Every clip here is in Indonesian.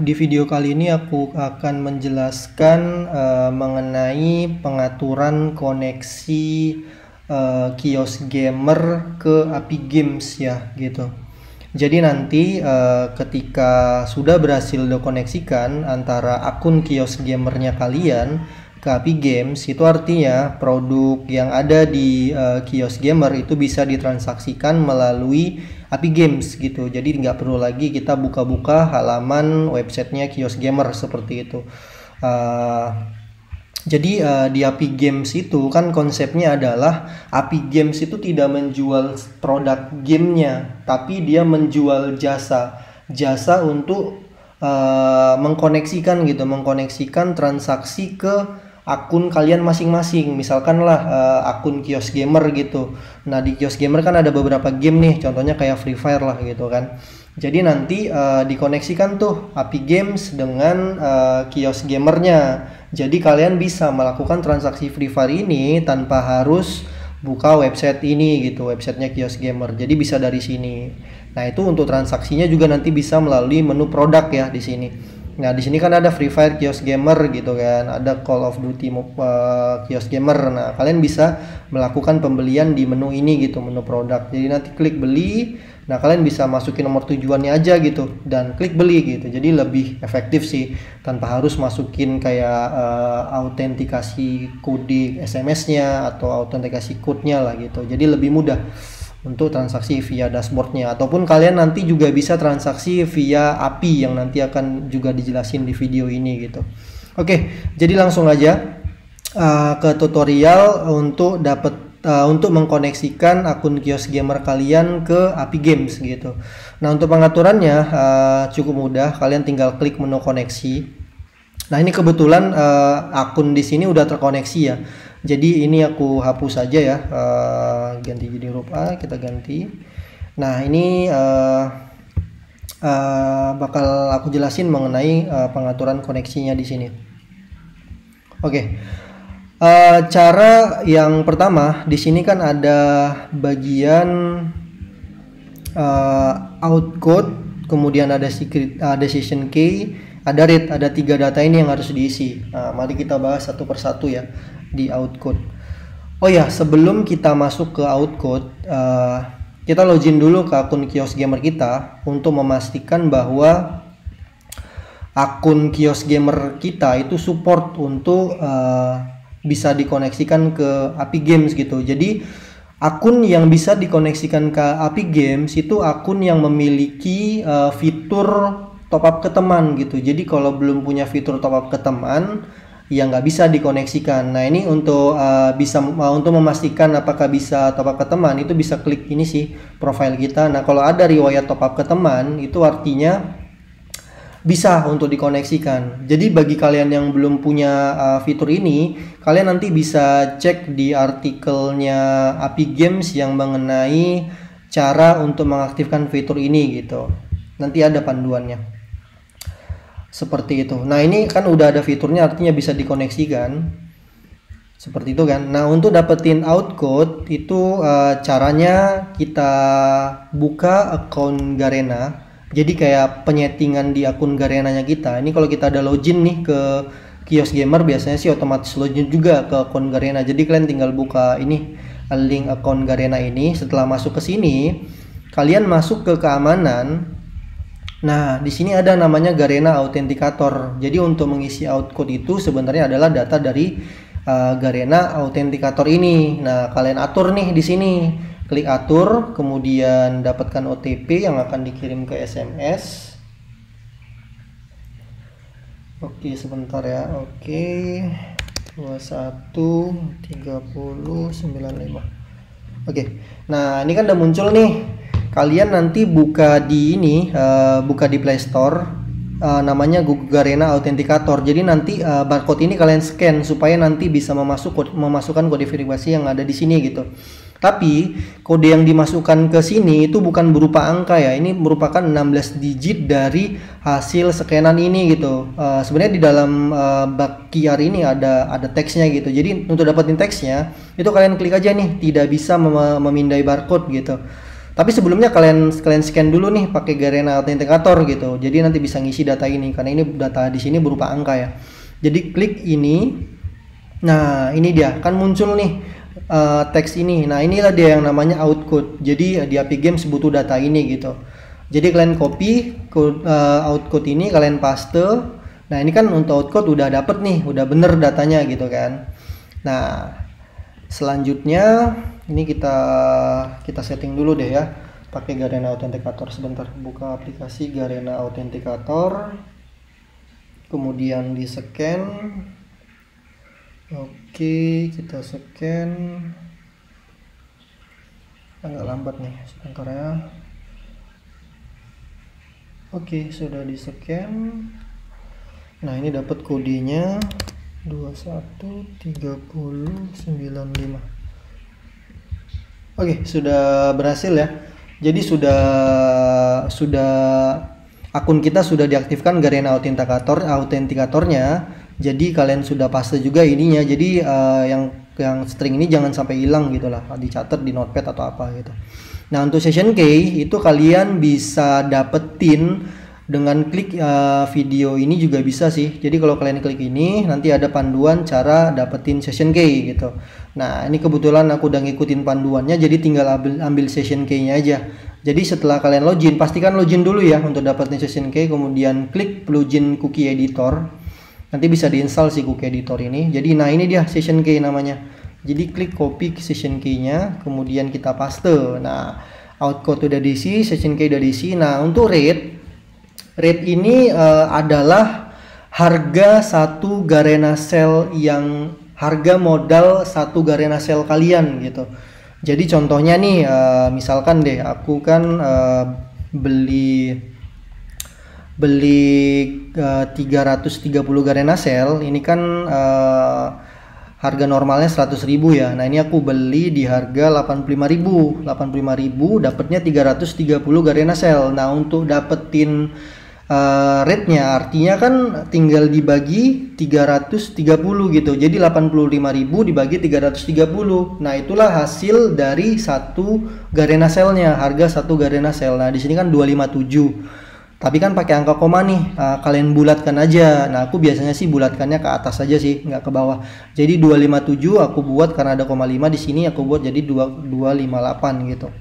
Di video kali ini aku akan menjelaskan mengenai pengaturan koneksi kios gamer ke API Games ya gitu. Jadi nanti ketika sudah berhasil dikoneksikan antara akun kios gamernya kalian ke API Games, itu artinya produk yang ada di kios gamer itu bisa ditransaksikan melalui API Games gitu. Jadi nggak perlu lagi kita buka-buka halaman websitenya kios gamer seperti itu. Jadi di API Games itu kan konsepnya adalah API Games itu tidak menjual produk gamenya, tapi dia menjual jasa untuk mengkoneksikan transaksi ke akun kalian masing-masing. Misalkan lah akun kios gamer gitu. Nah di kios gamer kan ada beberapa game nih, contohnya kayak Free Fire lah gitu kan. Jadi nanti dikoneksikan tuh API Games dengan kios gamernya. Jadi kalian bisa melakukan transaksi Free Fire ini tanpa harus buka website ini gitu, websitenya kios gamer. Jadi bisa dari sini. Nah itu untuk transaksinya juga nanti bisa melalui menu produk ya di sini. Nah di sini kan ada Free Fire kios gamer gitu kan, ada Call of Duty kios gamer. Nah kalian bisa melakukan pembelian di menu ini gitu, menu produk. Jadi nanti klik beli. Nah kalian bisa masukin nomor tujuannya aja gitu dan klik beli gitu. Jadi lebih efektif sih tanpa harus masukin kayak autentikasi kode SMS-nya atau autentikasi code-nya lah gitu. Jadi lebih mudah untuk transaksi via dashboardnya, ataupun kalian nanti juga bisa transaksi via API yang nanti akan juga dijelasin di video ini gitu. Oke, jadi langsung aja ke tutorial untuk untuk mengkoneksikan akun kios gamer kalian ke API Games gitu. Nah untuk pengaturannya cukup mudah, kalian tinggal klik menu koneksi. Nah ini kebetulan akun di sini udah terkoneksi ya. Jadi ini aku hapus saja ya, ganti jadi huruf A, kita ganti. Nah ini bakal aku jelasin mengenai pengaturan koneksinya di sini. Oke, cara yang pertama di sini kan ada bagian outcode, kemudian ada secret, decision key, ada read, ada 3 data ini yang harus diisi. Nah, mari kita bahas satu persatu ya di outcode. Oh ya, sebelum kita masuk ke outcode, kita login dulu ke akun kios gamer kita untuk memastikan bahwa akun kios gamer kita itu support untuk bisa dikoneksikan ke API Games gitu. Jadi akun yang bisa dikoneksikan ke API Games itu akun yang memiliki fitur top up ke teman gitu. Jadi kalau belum punya fitur top up ke teman yang nggak bisa dikoneksikan. Nah ini untuk untuk memastikan apakah bisa top up ke teman, itu bisa klik ini sih, profile kita. Nah kalau ada riwayat top up ke teman, itu artinya bisa untuk dikoneksikan. Jadi bagi kalian yang belum punya fitur ini, kalian nanti bisa cek di artikelnya API Games yang mengenai cara untuk mengaktifkan fitur ini gitu. Nanti ada panduannya seperti itu. Nah ini kan udah ada fiturnya, artinya bisa dikoneksikan seperti itu kan. Nah untuk dapetin outcode itu caranya kita buka akun Garena. Jadi kayak penyetingan di akun Garenanya kita. Ini kalau kita ada login nih ke kios gamer, biasanya sih otomatis login juga ke akun Garena. Jadi kalian tinggal buka ini link akun Garena ini. Setelah masuk ke sini, kalian masuk ke keamanan. Nah, di sini ada namanya Garena Authenticator. Jadi untuk mengisi outcode itu sebenarnya adalah data dari Garena Authenticator ini. Nah, kalian atur nih di sini. Klik atur, kemudian dapatkan OTP yang akan dikirim ke SMS. Oke, sebentar ya. Oke. 213095. Oke. Nah, ini kan udah muncul nih. Kalian nanti buka di ini, buka di Play Store, namanya Google Garena Authenticator. Jadi nanti barcode ini kalian scan supaya nanti bisa memasukkan kode verifikasi yang ada di sini gitu. Tapi kode yang dimasukkan ke sini itu bukan berupa angka ya. Ini merupakan 16 digit dari hasil scanan ini gitu. Sebenarnya di dalam bak QR ini ada teksnya gitu. Jadi untuk dapetin teksnya itu kalian klik aja nih, tidak bisa memindai barcode gitu. Tapi sebelumnya kalian scan dulu nih pakai Garena Authenticator gitu. Jadi nanti bisa ngisi data ini karena ini data di sini berupa angka ya. Jadi klik ini. Nah, ini dia kan muncul nih teks ini. Nah, inilah dia yang namanya outcode. Jadi di API Games butuh data ini gitu. Jadi kalian copy outcode ini, kalian paste. Nah, ini kan untuk outcode udah dapet nih, udah bener datanya gitu kan. Nah, selanjutnya ini kita setting dulu deh ya pakai Garena Authenticator. Sebentar, buka aplikasi Garena Authenticator, kemudian di scan. Oke, kita scan. Agak lambat nih sebentar ya. Oke, sudah di scan. Nah, ini dapat kodenya 213095. Oke, sudah berhasil ya. Jadi sudah akun kita sudah diaktifkan Garena Authenticatornya. Jadi kalian sudah paste juga ininya. Jadi yang string ini jangan sampai hilang gitu lah, dicatat di notepad atau apa gitu. Nah, untuk session key itu kalian bisa dapetin dengan klik video ini juga bisa sih. Jadi kalau kalian klik ini nanti ada panduan cara dapetin session key gitu. Nah, ini kebetulan aku udah ngikutin panduannya, jadi tinggal ambil session key-nya aja. Jadi setelah kalian login, pastikan login dulu ya untuk dapetin session key, kemudian klik plugin cookie editor. Nanti bisa diinstal si cookie editor ini. Jadi nah ini dia session key namanya. Jadi klik copy session key-nya, kemudian kita paste. Nah, outcode udah diisi, session key udah diisi. Nah, untuk rate ini adalah harga satu Garena Cell, yang harga modal satu Garena Cell kalian gitu. Jadi contohnya nih, misalkan deh aku kan beli 330 Garena Cell, ini kan harga normalnya 100.000 ya. Nah, ini aku beli di harga 85.000. 85.000 dapatnya 330 Garena Cell. Nah, untuk dapetin rate-nya artinya kan tinggal dibagi 330 gitu. Jadi 85.000 dibagi 330. Nah, itulah hasil dari satu Garena Cell-nya, harga satu Garena Cell. Nah, di sini kan 257. Tapi kan pakai angka koma nih, kalian bulatkan aja. Nah, aku biasanya sih bulatkannya ke atas aja sih, nggak ke bawah. Jadi 257 aku buat karena ada koma 5 di sini, aku buat jadi 258 gitu.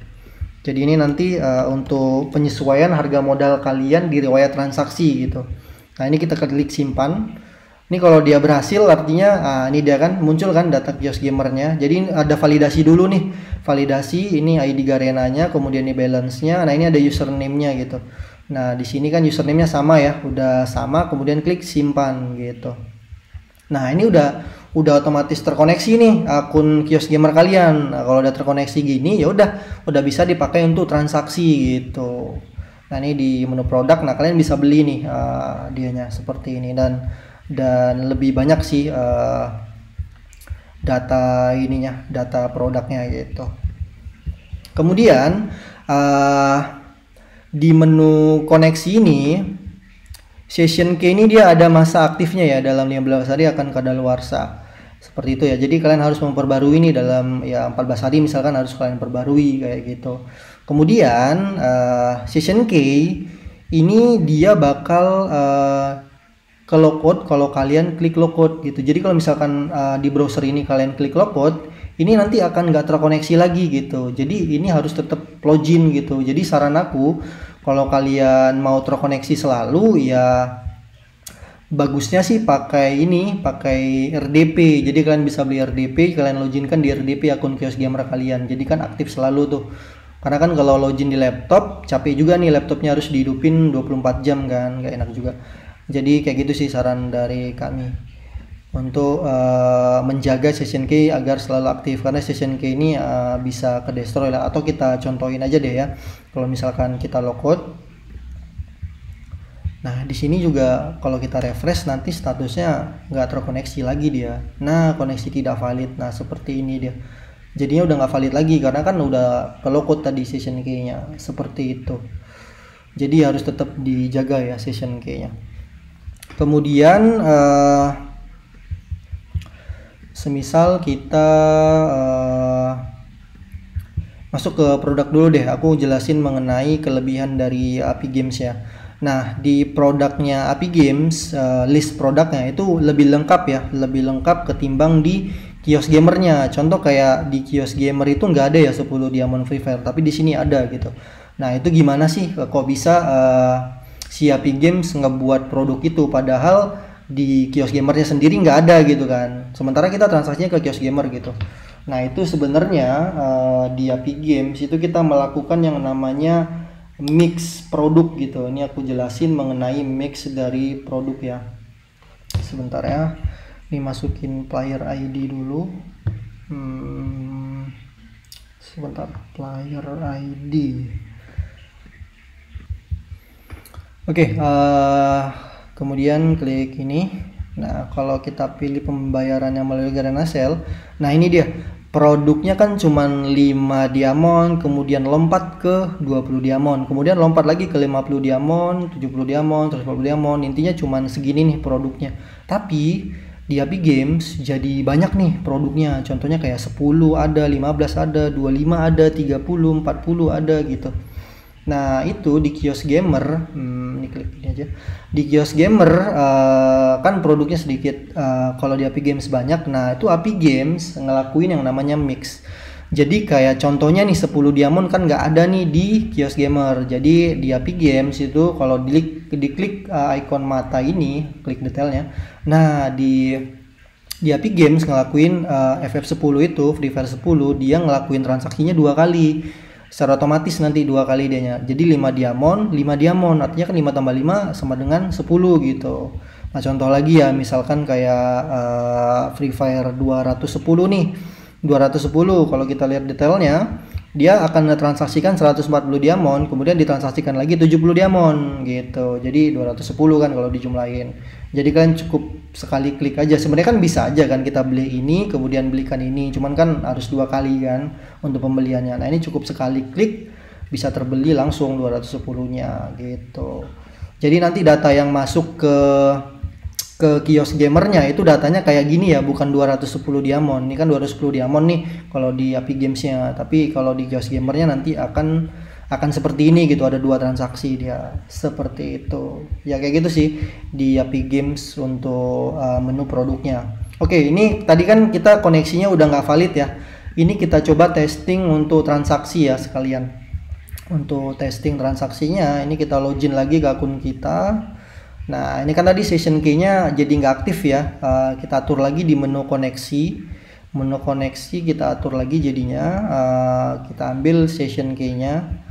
Jadi ini nanti untuk penyesuaian harga modal kalian di riwayat transaksi gitu. Nah, ini kita klik simpan. Ini kalau dia berhasil artinya ini dia kan muncul kan data kios gamernya. Jadi ada validasi dulu nih. Validasi ini ID Garenanya, kemudian ini balance-nya. Nah, ini ada username-nya gitu. Nah, di sini kan username-nya sama ya, udah sama, kemudian klik simpan gitu. Nah, ini udah otomatis terkoneksi nih akun kios gamer kalian. Nah, kalau udah terkoneksi gini ya udah bisa dipakai untuk transaksi gitu. Nah, ini di menu produk, nah kalian bisa beli nih dianya seperti ini, dan lebih banyak sih data produknya gitu. Kemudian di menu koneksi ini, session key ini dia ada masa aktifnya ya, dalam 15 hari akan kadaluarsa. Seperti itu ya. Jadi kalian harus memperbarui ini dalam ya 14 hari misalkan harus kalian perbarui kayak gitu. Kemudian session key ini dia bakal ke logout kalau kalian klik logout gitu. Jadi kalau misalkan di browser ini kalian klik logout, ini nanti akan nggak terkoneksi lagi gitu. Jadi ini harus tetap login gitu. Jadi saran aku, kalau kalian mau terkoneksi selalu ya bagusnya sih pakai RDP. Jadi kalian bisa beli RDP, kalian loginkan di RDP akun kios gamer kalian. Jadi kan aktif selalu tuh. Karena kan kalau login di laptop capek juga nih, laptopnya harus dihidupin 24 jam kan, nggak enak juga. Jadi kayak gitu sih saran dari kami untuk menjaga session key agar selalu aktif, karena session key ini bisa ke destroy lah. Atau kita contohin aja deh ya, kalau misalkan kita logout, nah di sini juga kalau kita refresh nanti statusnya nggak terkoneksi lagi dia. Nah, koneksi tidak valid. Nah, seperti ini dia, jadinya udah nggak valid lagi karena kan udah ke logout tadi session key-nya, seperti itu. Jadi harus tetap dijaga ya session key-nya. Kemudian semisal kita Masuk ke produk dulu deh, aku jelasin mengenai kelebihan dari Api Games ya. Nah, di produknya Api Games, list produknya itu lebih lengkap ya, lebih lengkap ketimbang di kios gamernya. Contoh kayak di kios gamer itu nggak ada ya 10 diamond Free Fire, tapi di sini ada gitu. Nah, itu gimana sih kok bisa si Api Games ngebuat produk itu, padahal di kios gamernya sendiri nggak ada gitu kan. Sementara kita transaksinya ke kios gamer gitu. Nah, itu sebenarnya di Api Games itu kita melakukan yang namanya mix produk gitu. Ini aku jelasin mengenai mix dari produk ya. Sebentar ya. Ini masukin player ID dulu. Sebentar, player ID. Oke, kemudian klik ini. Nah, kalau kita pilih pembayarannya melalui Garena Sale, nah ini dia. Produknya kan cuman 5 diamond, kemudian lompat ke 20 diamond, kemudian lompat lagi ke 50 diamond, 70 diamond, 140 diamond. Intinya cuman segini nih produknya. Tapi di Api Games jadi banyak nih produknya. Contohnya kayak 10 ada, 15 ada, 25 ada, 30, 40 ada gitu. Nah, itu di kios gamer, ini klik ini aja. Di kios gamer kan produknya sedikit, kalau di Api Games banyak. Nah, itu Api Games ngelakuin yang namanya mix. Jadi kayak contohnya nih 10 diamond kan nggak ada nih di kios gamer. Jadi di Api Games itu kalau diklik icon mata ini, klik detailnya. Nah, di Api Games ngelakuin FF10 itu, Free Fire 10, dia ngelakuin transaksinya 2 kali. Secara otomatis nanti 2 kali dianya. Jadi 5 diamond, 5 diamond. Artinya kan 5 tambah 5 sama dengan 10 gitu. Nah, contoh lagi ya, misalkan kayak Free Fire 210 nih. 210 kalau kita lihat detailnya, dia akan transaksikan 140 diamond, kemudian ditransaksikan lagi 70 diamond gitu. Jadi 210 kan kalau dijumlahin. Jadi kan cukup sekali klik aja. Sebenarnya kan bisa aja kan kita beli ini kemudian belikan ini, cuman kan harus 2 kali kan untuk pembeliannya. Nah, ini cukup sekali klik bisa terbeli langsung 210-nya gitu. Jadi nanti data yang masuk ke kios gamernya itu datanya kayak gini ya, bukan 210 diamond. Ini kan 210 diamond nih kalau di Api Gamesnya, tapi kalau di kios gamernya nanti akan seperti ini gitu, ada 2 transaksi dia seperti itu ya. Kayak gitu sih di Api Games untuk menu produknya. Oke, ini tadi kan kita koneksinya udah nggak valid ya. Ini kita coba testing untuk transaksi ya sekalian. Untuk testing transaksinya ini kita login lagi ke akun kita. Nah, ini kan tadi session key-nya jadi nggak aktif ya. Kita atur lagi di menu koneksi. Menu koneksi kita atur lagi jadinya. Kita ambil session key-nya.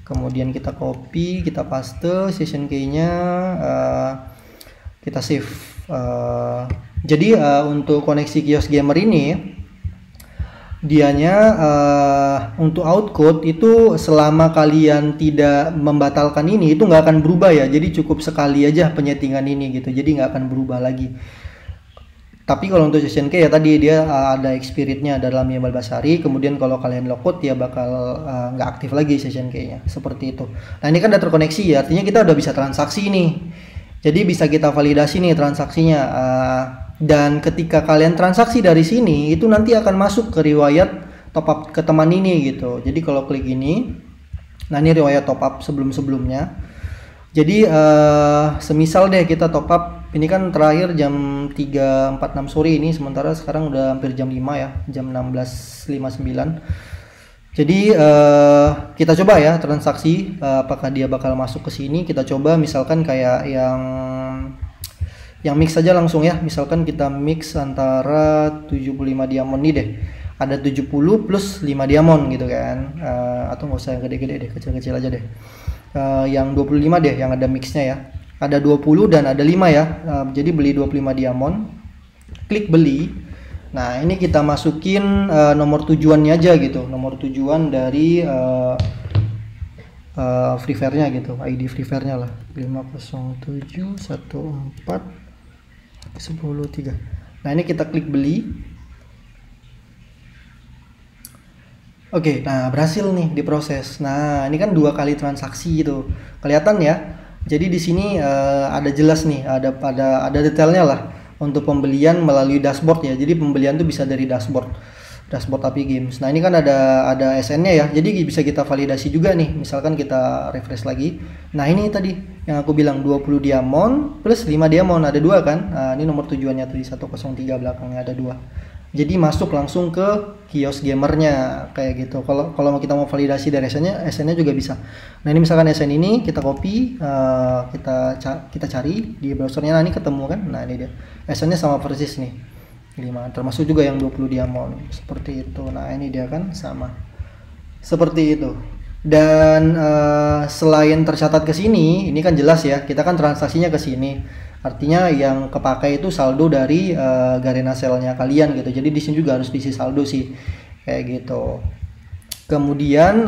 Kemudian kita copy, kita paste session key-nya. Kita save. Jadi untuk koneksi kios gamer ini, dianya untuk outcode itu selama kalian tidak membatalkan ini itu nggak akan berubah ya. Jadi cukup sekali aja penyetingan ini gitu, jadi nggak akan berubah lagi. Tapi kalau untuk session key ya tadi dia ada expirednya dalam Yabal Basari. Kemudian kalau kalian lockout ya bakal nggak aktif lagi session key-nya seperti itu. Nah, ini kan udah terkoneksi ya, artinya kita udah bisa transaksi nih. Jadi bisa kita validasi nih transaksinya. Dan ketika kalian transaksi dari sini itu nanti akan masuk ke riwayat top up ke teman ini gitu. Jadi kalau klik ini, nah ini riwayat top up sebelum-sebelumnya. Jadi semisal deh kita top up, ini kan terakhir jam 3.46 sore ini, sementara sekarang udah hampir jam 5 ya, jam 16.59. Jadi kita coba ya transaksi, apakah dia bakal masuk ke sini. Kita coba misalkan kayak yang mix saja langsung ya. Misalkan kita mix antara 75 diamond nih deh. Ada 70 plus 5 diamond gitu kan. Atau nggak usah yang gede-gede deh, kecil-kecil aja deh. Yang 25 deh yang ada mixnya ya. Ada 20 dan ada 5 ya. Jadi beli 25 diamond. Klik beli. Nah, ini kita masukin nomor tujuannya aja gitu. Nomor tujuan dari Free Fire-nya gitu. ID Free Fire-nya lah. 50714 10.3. Nah, ini kita klik beli. Oke, nah berhasil nih diproses. Nah, ini kan 2 kali transaksi gitu. Kelihatan ya. Jadi di sini ada jelas nih, ada detailnya lah untuk pembelian melalui dashboard ya. Jadi pembelian tuh bisa dari dashboard. dashboard API Games. Nah ini kan ada SN-nya ya, jadi bisa kita validasi juga nih. Misalkan kita refresh lagi. Nah ini tadi yang aku bilang 20 diamond plus 5 diamond, ada 2 kan. Nah, ini nomor tujuannya tuh di 103 belakangnya ada 2. Jadi masuk langsung ke kios gamernya kayak gitu. Kalau kita mau validasi dari SN-nya juga bisa. Nah ini misalkan SN ini kita copy, kita cari di browsernya. Nah ini ketemu kan. Nah ini dia. SN-nya sama persis nih. 5, termasuk juga yang 20 diamond seperti itu. Nah ini dia kan sama seperti itu. Dan selain tercatat ke sini, ini kan jelas ya, kita kan transaksinya ke sini, artinya yang kepakai itu saldo dari Garena Sale-nya kalian gitu. Jadi di sini juga harus diisi saldo sih kayak gitu. Kemudian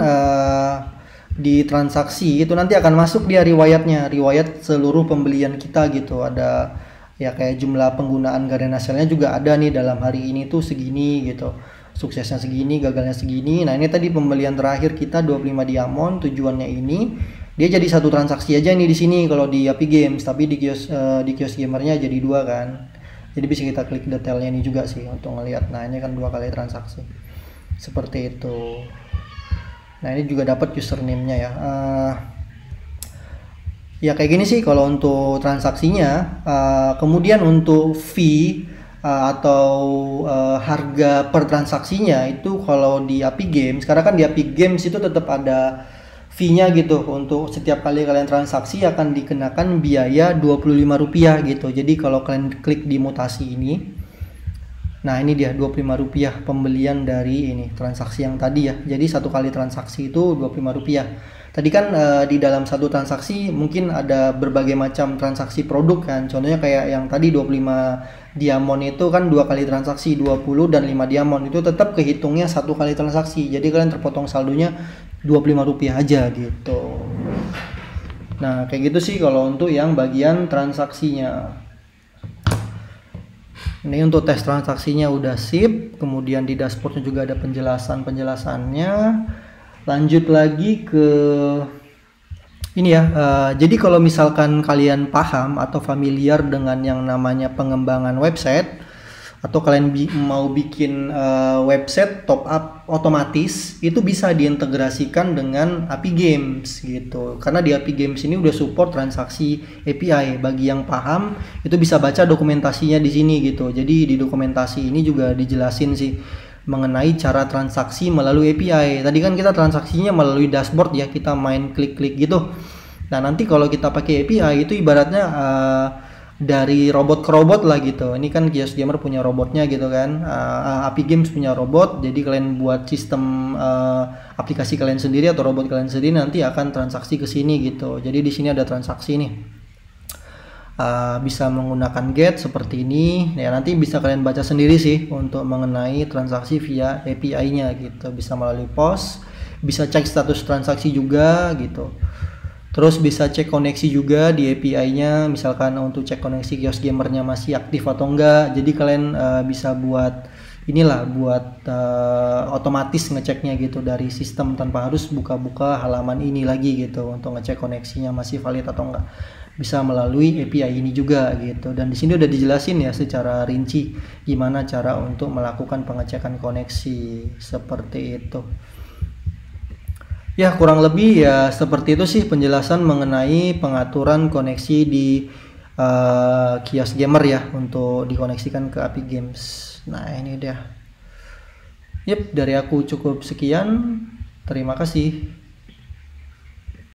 di transaksi itu nanti akan masuk dia riwayat seluruh pembelian kita gitu. Ada ya kayak jumlah penggunaan Garena Sale-nya juga ada nih, dalam hari ini tuh segini gitu, suksesnya segini, gagalnya segini. Nah ini tadi pembelian terakhir kita 25 diamond, tujuannya ini dia jadi satu transaksi aja nih di sini kalau di API Games, tapi di kios gamernya jadi 2 kan. Jadi bisa kita klik detailnya ini juga sih untuk ngelihat. Nah ini kan 2 kali transaksi seperti itu. Nah ini juga dapat username-nya ya. Ya kayak gini sih kalau untuk transaksinya. Kemudian untuk fee atau harga per transaksinya itu kalau di API Games, karena kan di API Games itu tetap ada fee-nya gitu. Untuk setiap kali kalian transaksi akan dikenakan biaya Rp25 gitu. Jadi kalau kalian klik di mutasi ini, nah ini dia Rp25 pembelian dari ini transaksi yang tadi ya. Jadi satu kali transaksi itu Rp25. Tadi kan di dalam satu transaksi mungkin ada berbagai macam transaksi produk kan. Contohnya kayak yang tadi 25 diamond itu kan 2 kali transaksi, 20 dan 5 diamond itu tetap kehitungnya satu kali transaksi. Jadi kalian terpotong saldonya Rp25 aja gitu. Nah kayak gitu sih kalau untuk yang bagian transaksinya. Ini untuk tes transaksinya udah sip. Kemudian di dashboardnya juga ada penjelasannya. Lanjut lagi ke ini ya. Jadi kalau misalkan kalian paham atau familiar dengan yang namanya pengembangan website, atau kalian mau bikin website top up otomatis, itu bisa diintegrasikan dengan API Games gitu. Karena di API Games ini udah support transaksi API. Bagi yang paham itu bisa baca dokumentasinya di sini gitu. Jadi di dokumentasi ini juga dijelasin sih mengenai cara transaksi melalui API. Tadi kan kita transaksinya melalui dashboard ya, kita main klik-klik gitu. Nah nanti kalau kita pakai API itu ibaratnya dari robot ke robot lah gitu. Ini kan Kios Gamer punya robotnya gitu kan, API Games punya robot. Jadi kalian buat sistem aplikasi kalian sendiri atau robot kalian sendiri nanti akan transaksi ke sini gitu. Jadi di sini ada transaksi nih. Bisa menggunakan get seperti ini ya, nanti bisa kalian baca sendiri sih untuk mengenai transaksi via API-nya gitu. Bisa melalui post, bisa cek status transaksi juga gitu. Terus bisa cek koneksi juga di API-nya, misalkan untuk cek koneksi Kios Gamernya masih aktif atau enggak. Jadi kalian bisa buat inilah, buat otomatis ngeceknya gitu dari sistem tanpa harus buka-buka halaman ini lagi gitu untuk ngecek koneksinya masih valid atau enggak. Bisa melalui API ini juga gitu. Dan di sini udah dijelasin ya secara rinci gimana cara untuk melakukan pengecekan koneksi seperti itu. Ya kurang lebih ya seperti itu sih penjelasan mengenai pengaturan koneksi di Kios Gamer ya untuk dikoneksikan ke API Games. Nah ini dia. Yep, dari aku cukup sekian. Terima kasih.